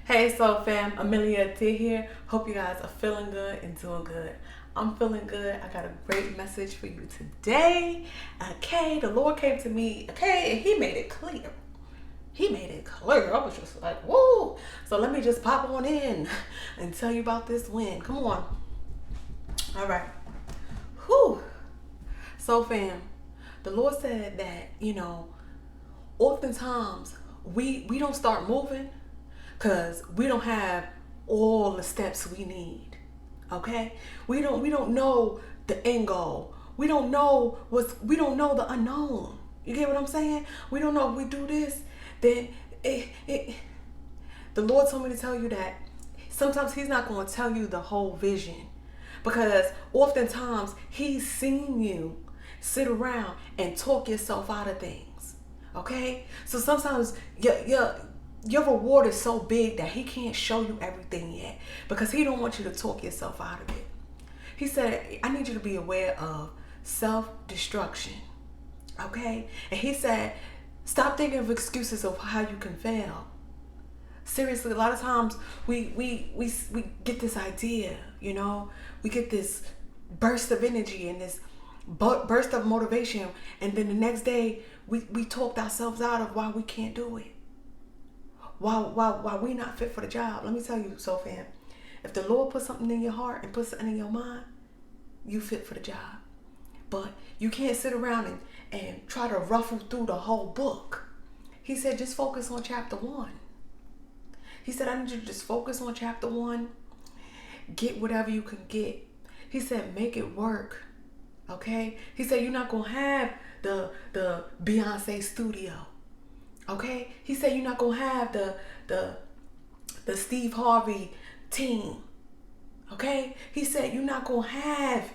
Hey, Soul Fam, Amelia Adair here. Hope you guys are feeling good and doing good. I'm feeling good. I got a great message for you today. Okay, the Lord came to me, okay, and He made it clear. He made it clear. I was just like, whoa. So let me just pop on in and tell you about this win. Come on. All right. Whew. So, fam, the Lord said that, oftentimes we don't start moving because we don't have all the steps we need. Okay? We don't know the end goal. We don't know the unknown. You get what I'm saying? We don't know if we do this, then the Lord told me to tell you that sometimes He's not going to tell you the whole vision because oftentimes He's seen you sit around and talk yourself out of things. Okay? So sometimes your reward is so big that He can't show you everything yet because He don't want you to talk yourself out of it. He said, I need you to be aware of self-destruction. Okay? And He said, stop thinking of excuses of how you can fail. Seriously, a lot of times we get this idea, we get this burst of energy and this burst of motivation, and then the next day we talked ourselves out of why we can't do it, why we not fit for the job. Let me tell you, so fam, if the Lord puts something in your heart and puts something in your mind, you fit for the job. But you can't sit around and try to ruffle through the whole book. He said, just focus on chapter 1. He said, I need you to just focus on chapter 1. Get whatever you can get. He said, make it work. Okay? He said, you're not going to have the Beyonce studio. Okay? He said, you're not going to have the Steve Harvey team. Okay? He said, you're not going to have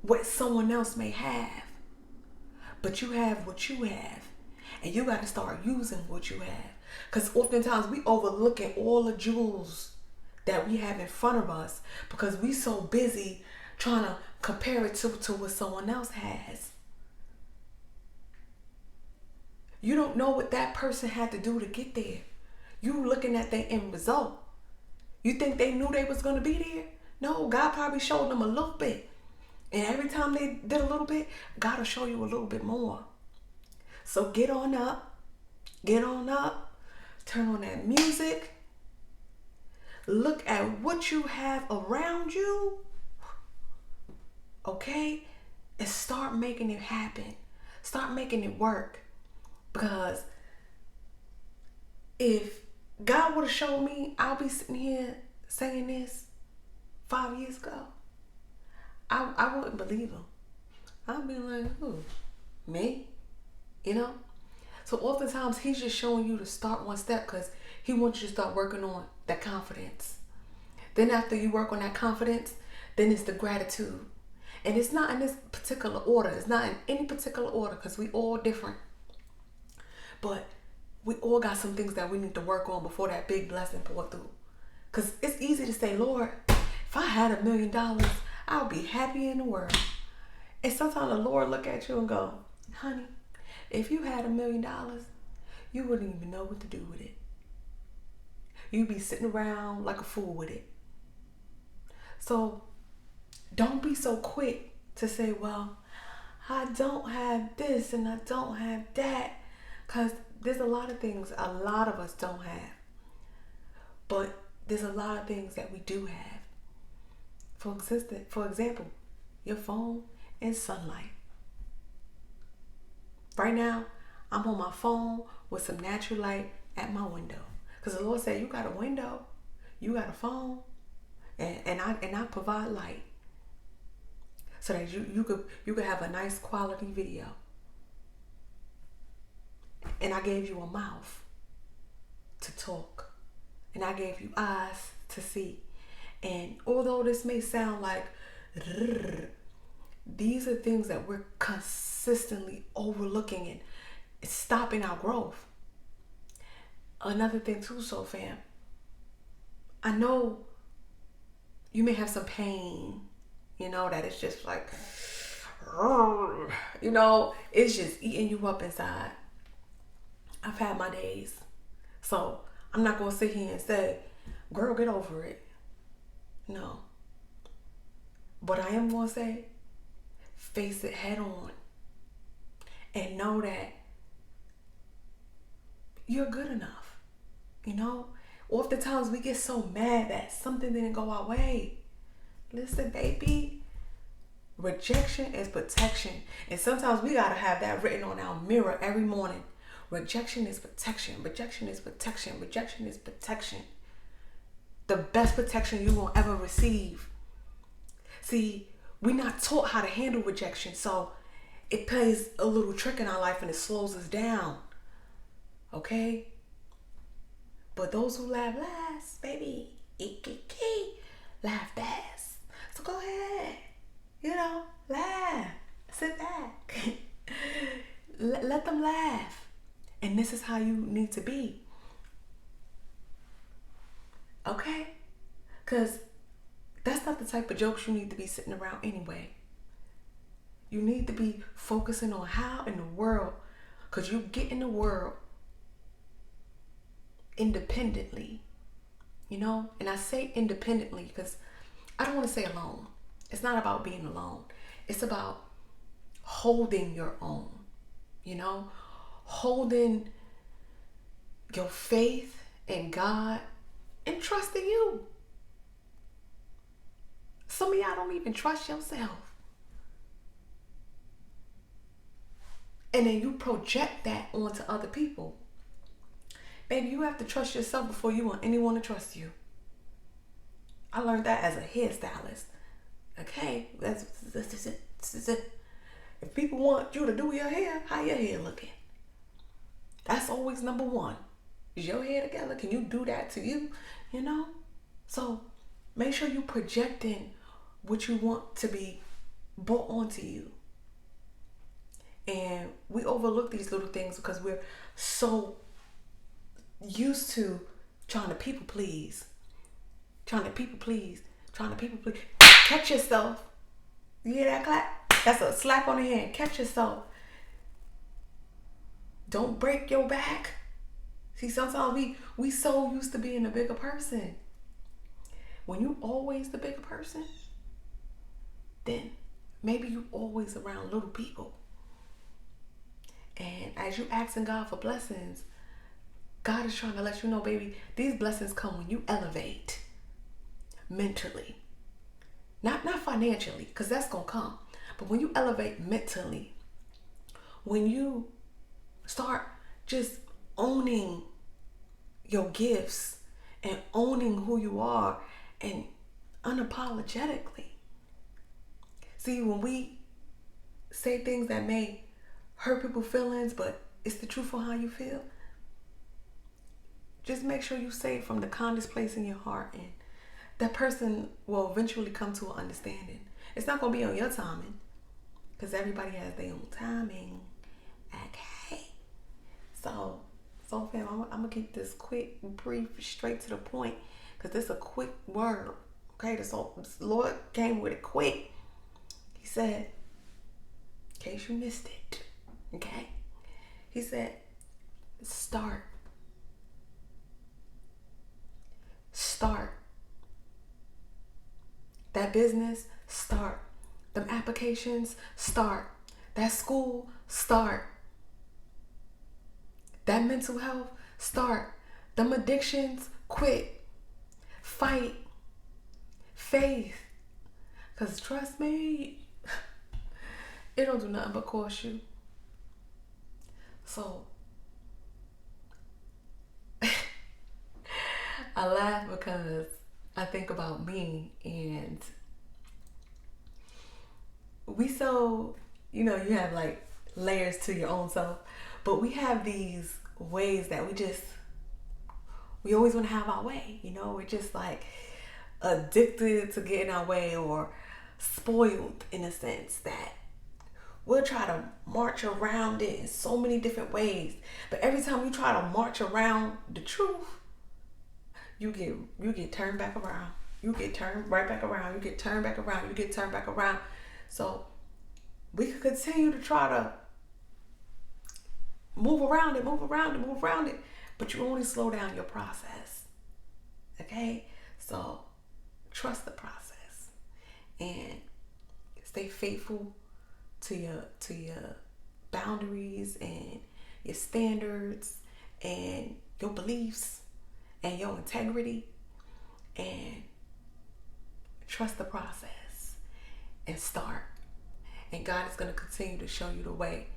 what someone else may have. But you have what you have. And you got to start using what you have. Because oftentimes we overlooking all the jewels that we have in front of us because we so busy trying to compare it to what someone else has. You don't know what that person had to do to get there. You looking at their end result. You think they knew they was going to be there? No, God probably showed them a little bit. And every time they did a little bit, God will show you a little bit more. So get on up. Turn on that music. Look at what you have around you. Okay? And start making it happen. Start making it work. Because if God would have shown me, I'll be sitting here saying this 5 years ago, I wouldn't believe him. I'd be like, who? Me? So oftentimes He's just showing you to start one step because He wants you to start working on that confidence. Then after you work on that confidence, then it's the gratitude. And it's not in this particular order. It's not in any particular order because we all different. But we all got some things that we need to work on before that big blessing pour through. Because it's easy to say, Lord, if I had $1 million, I would be happy in the world. And sometimes the Lord look at you and go, honey, if you had $1 million, you wouldn't even know what to do with it. You'd be sitting around like a fool with it. So don't be so quick to say, well, I don't have this and I don't have that. Because there's a lot of things a lot of us don't have. But there's a lot of things that we do have. For example, your phone and sunlight. Right now, I'm on my phone with some natural light at my window. Because the Lord said, you got a window, you got a phone, and I provide light. So that you could have a nice quality video. And I gave you a mouth to talk. And I gave you eyes to see. And although this may sound like, these are things that we're consistently overlooking and it's stopping our growth. Another thing too, so fam, I know you may have some pain, that it's just like, it's just eating you up inside. I've had my days. So I'm not going to sit here and say, girl, get over it. No. But I am going to say, face it head on. And know that you're good enough. You know? Oftentimes we get so mad that something didn't go our way. Listen, baby. Rejection is protection. And sometimes we got to have that written on our mirror every morning. Rejection is protection. Rejection is protection. Rejection is protection. The best protection you will ever receive. See, we're not taught how to handle rejection. So it plays a little trick in our life and it slows us down. Okay? But those who laugh last, baby, laugh best. So go ahead. Laugh. Sit back. Let them laugh. And this is how you need to be. Okay? Because that's not the type of jokes you need to be sitting around anyway. You need to be focusing on how in the world, because you get in the world independently. And I say independently because I don't want to say alone. It's not about being alone. It's about holding your own, holding your faith in God and trusting you. Some of y'all don't even trust yourself. And then you project that onto other people. Baby, you have to trust yourself before you want anyone to trust you. I learned that as a hairstylist. Okay? This is it. If people want you to do your hair, how your hair looking? That's always number one. Is your hair together? Can you do that to you? So make sure you projecting what you want to be brought onto you. And we overlook these little things because we're so used to trying to people please. Catch yourself. You hear that clap? That's a slap on the hand. Catch yourself. Don't break your back. See, sometimes we so used to being a bigger person. When you always the bigger person, then maybe you always around little people. And as you asking God for blessings, God is trying to let you know, baby, these blessings come when you elevate mentally. Not financially, because that's going to come. But when you elevate mentally, when you start just owning your gifts and owning who you are and unapologetically. See, when we say things that may hurt people's feelings, but it's the truth of how you feel, just make sure you say it from the kindest place in your heart, and that person will eventually come to an understanding. It's not going to be on your timing, because everybody has their own timing. Okay? So fam, I'm going to keep this quick, brief, straight to the point, because this is a quick word. Okay? This Lord came with it quick. He said, in case you missed it, okay? He said, start. That business, start. Them applications, start. That school, start. That mental health, start. Them addictions, quit. Fight. Faith. Because trust me, it don't do nothing but cost you. So, I laugh because I think about me, and we so, you have like layers to your own self, but we have these ways that we always want to have our way, we're just like addicted to getting our way, or spoiled in a sense that we'll try to march around it in so many different ways. But every time you try to march around the truth, you get turned back around. You get turned right back around. You get turned back around. You get turned back around. So we could continue to try to move around it. but you only slow down your process. Okay? So trust the process and stay faithful to your boundaries and your standards and your beliefs and your integrity, and trust the process and start. And God is going to continue to show you the way.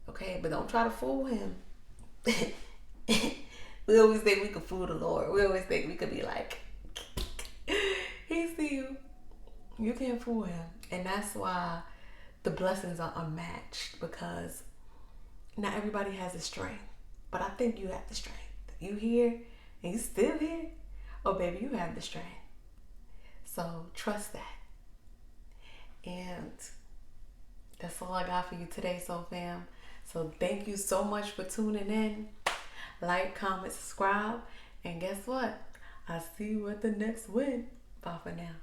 Okay? But don't try to fool him. We always think we could fool the Lord. We always think we could be like, he see you. You can't fool him. And that's why the blessings are unmatched, because not everybody has the strength. But I think you have the strength. You here and you still here. Oh, baby, you have the strength. So trust that. And that's all I got for you today, Soul Fam. So thank you so much for tuning in. Like, comment, subscribe. And guess what? I'll see you at the next win. Bye for now.